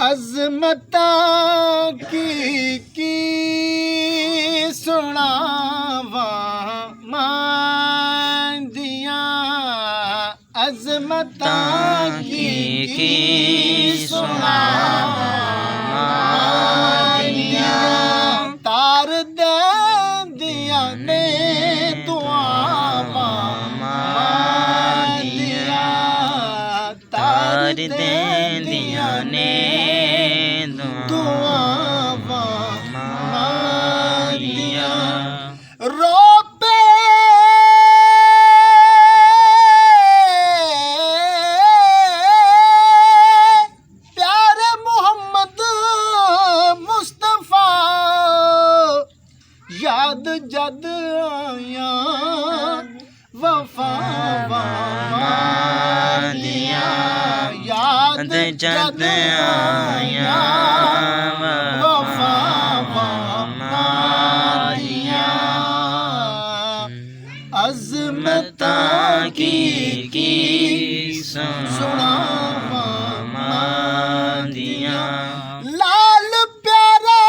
अज़मतां की सुनावा मांदियां अज़मतां की सुनावा मांदियां तार देंदियां ने दुआवां मांदियां तार देंदियां ने याद जद आया वफावा मांदियां याद जद आया वफावा मांदियां अज़मतां की सुनावा मांदियां लाल प्यारा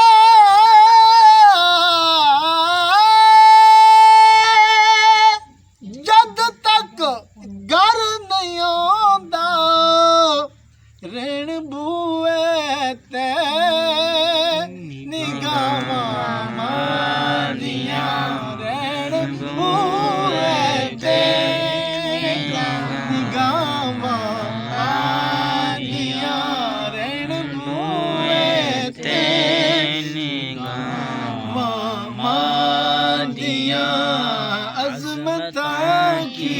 घर नहीं आंदा रेण बूए ते निगाहां मांदियां रेण बूए ते निगाहां मांदियां रेण बूए ते निगाहां मांदियां अज़मतां की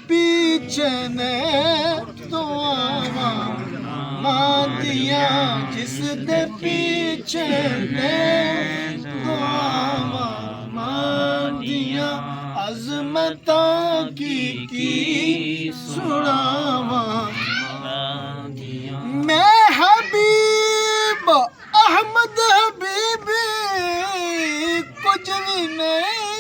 पीछे ने दुआवां मांदियां जिस दे पीछे ने दुआवां मांदियां अज़मतां की सुनावां मैं हबीब अहमद हबीबी कुछ भी नहीं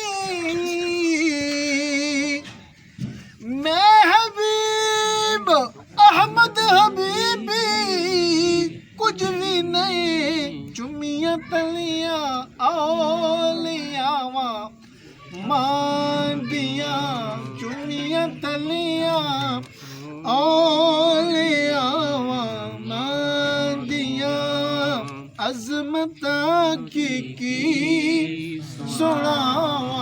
मैं हबीब अहमद हबीबी कुछ भी नहीं चुमियां तलियां औलियावां मांदियां चुमियां तलियां औलियावां मांदियां अज़मतां की सुनावां